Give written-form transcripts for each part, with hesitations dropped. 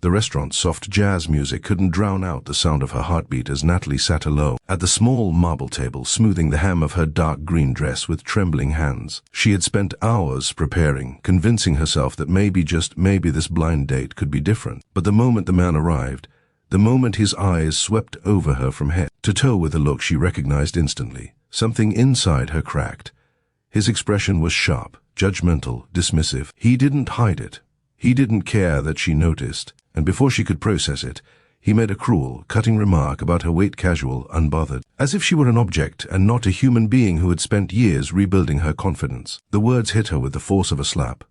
The restaurant's soft jazz music couldn't drown out the sound of her heartbeat as Natalie sat alone at the small marble table, smoothing the hem of her dark green dress with trembling hands. She had spent hours preparing, convincing herself that maybe, just maybe, this blind date could be different. But the moment the man arrived, the moment his eyes swept over her from head to toe with a look she recognized instantly, something inside her cracked. His expression was sharp, judgmental, dismissive. He didn't hide it. He didn't care that she noticed, and before she could process it, he made a cruel, cutting remark about her weight, casual, unbothered, as if she were an object and not a human being who had spent years rebuilding her confidence. The words hit her with the force of a slap.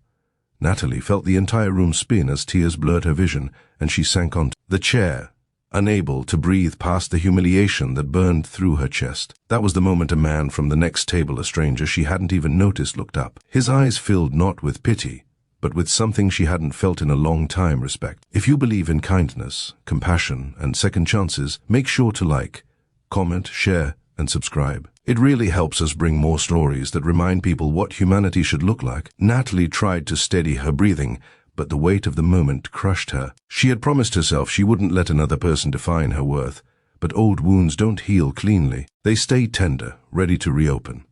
Natalie felt the entire room spin as tears blurred her vision, and she sank onto the chair, unable to breathe past the humiliation that burned through her chest. That was the moment a man from the next table, a stranger she hadn't even noticed, looked up. His eyes filled not with pity, but with something she hadn't felt in a long time: respect. If you believe in kindness, compassion, and second chances, make sure to like, comment, share, and subscribe. It really helps us bring more stories that remind people what humanity should look like. Natalie tried to steady her breathing, but the weight of the moment crushed her. She had promised herself she wouldn't let another person define her worth, but old wounds don't heal cleanly. They stay tender, ready to reopen.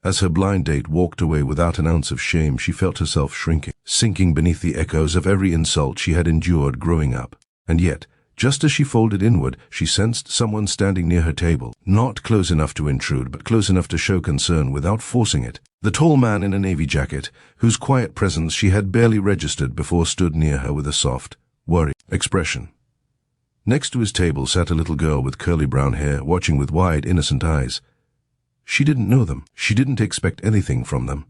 As her blind date walked away without an ounce of shame, she felt herself shrinking, sinking beneath the echoes of every insult she had endured growing up. And yet, just as she folded inward, she sensed someone standing near her table, not close enough to intrude, but close enough to show concern without forcing it. The tall man in a navy jacket, whose quiet presence she had barely registered before, stood near her with a soft, worried expression. Next to his table sat a little girl with curly brown hair, watching with wide, innocent eyes. She didn't know them. She didn't expect anything from them.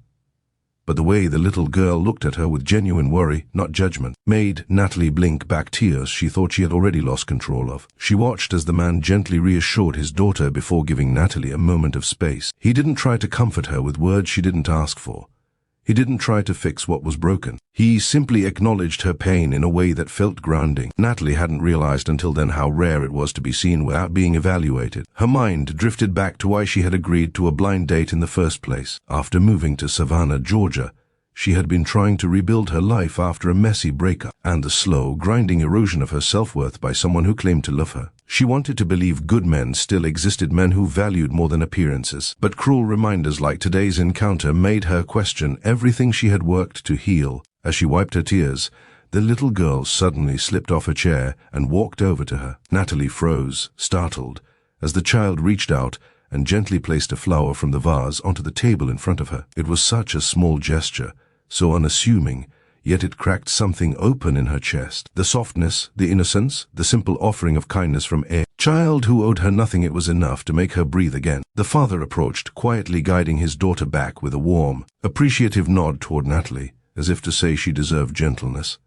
But the way the little girl looked at her with genuine worry, not judgment, made Natalie blink back tears she thought she had already lost control of. She watched as the man gently reassured his daughter before giving Natalie a moment of space. He didn't try to comfort her with words she didn't ask for. He didn't try to fix what was broken. He simply acknowledged her pain in a way that felt grounding. Natalie hadn't realized until then how rare it was to be seen without being evaluated. Her mind drifted back to why she had agreed to a blind date in the first place. After moving to Savannah, Georgia, she had been trying to rebuild her life after a messy breakup and the slow, grinding erosion of her self-worth by someone who claimed to love her. She wanted to believe good men still existed, men who valued more than appearances. But cruel reminders like today's encounter made her question everything she had worked to heal. As she wiped her tears, the little girl suddenly slipped off her chair and walked over to her. Natalie froze, startled, as the child reached out and gently placed a flower from the vase onto the table in front of her. It was such a small gesture, so unassuming, yet it cracked something open in her chest. The softness, the innocence, the simple offering of kindness from a child who owed her nothing. It was enough to make her breathe again. The father approached, quietly guiding his daughter back with a warm, appreciative nod toward Natalie, as if to say she deserved gentleness.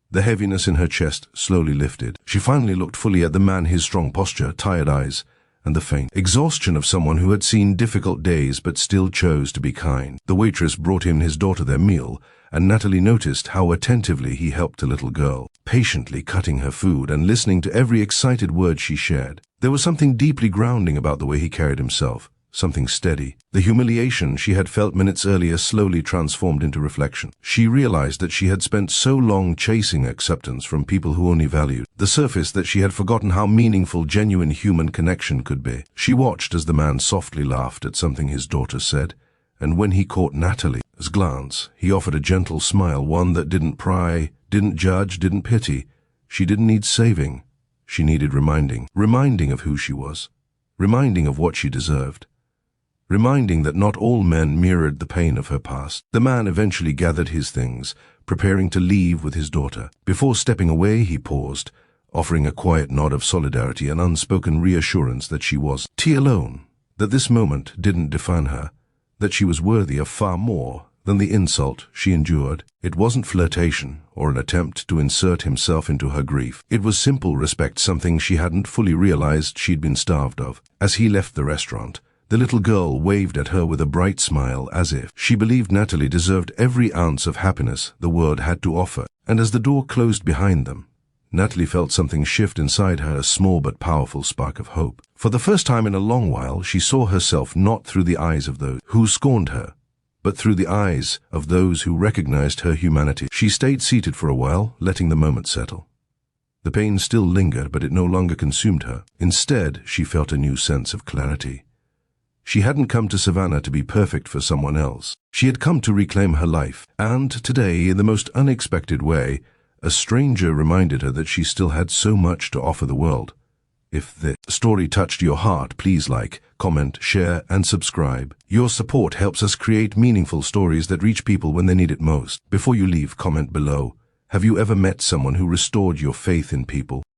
The heaviness in her chest slowly lifted. She finally looked fully at the man, his strong posture, tired eyes, and the faint exhaustion of someone who had seen difficult days but still chose to be kind. The waitress brought him and his daughter their meal, and Natalie noticed how attentively he helped the little girl, patiently cutting her food and listening to every excited word she shared. There was something deeply grounding about the way he carried himself, something steady. The humiliation she had felt minutes earlier slowly transformed into reflection. She realized that she had spent so long chasing acceptance from people who only valued the surface that she had forgotten how meaningful genuine human connection could be. She watched as the man softly laughed at something his daughter said, and when he caught Natalie's glance, he offered a gentle smile, one that didn't pry, didn't judge, didn't pity. She didn't need saving. She needed reminding of who she was, reminding of what she deserved, reminding that not all men mirrored the pain of her past. The man eventually gathered his things, preparing to leave with his daughter. Before stepping away, he paused, offering a quiet nod of solidarity and unspoken reassurance that she was alone, that this moment didn't define her, that she was worthy of far more than the insult she endured. It wasn't flirtation or an attempt to insert himself into her grief. It was simple respect, something she hadn't fully realized she'd been starved of. As he left the restaurant, the little girl waved at her with a bright smile, as if she believed Natalie deserved every ounce of happiness the world had to offer. And as the door closed behind them, Natalie felt something shift inside her, a small but powerful spark of hope. For the first time in a long while, she saw herself not through the eyes of those who scorned her, but through the eyes of those who recognized her humanity. She stayed seated for a while, letting the moment settle. The pain still lingered, but it no longer consumed her. Instead, she felt a new sense of clarity. She hadn't come to Savannah to be perfect for someone else. She had come to reclaim her life, and today, in the most unexpected way, a stranger reminded her that she still had so much to offer the world. If this story touched your heart, please like, comment, share, and subscribe. Your support helps us create meaningful stories that reach people when they need it most. Before you leave, comment below. Have you ever met someone who restored your faith in people?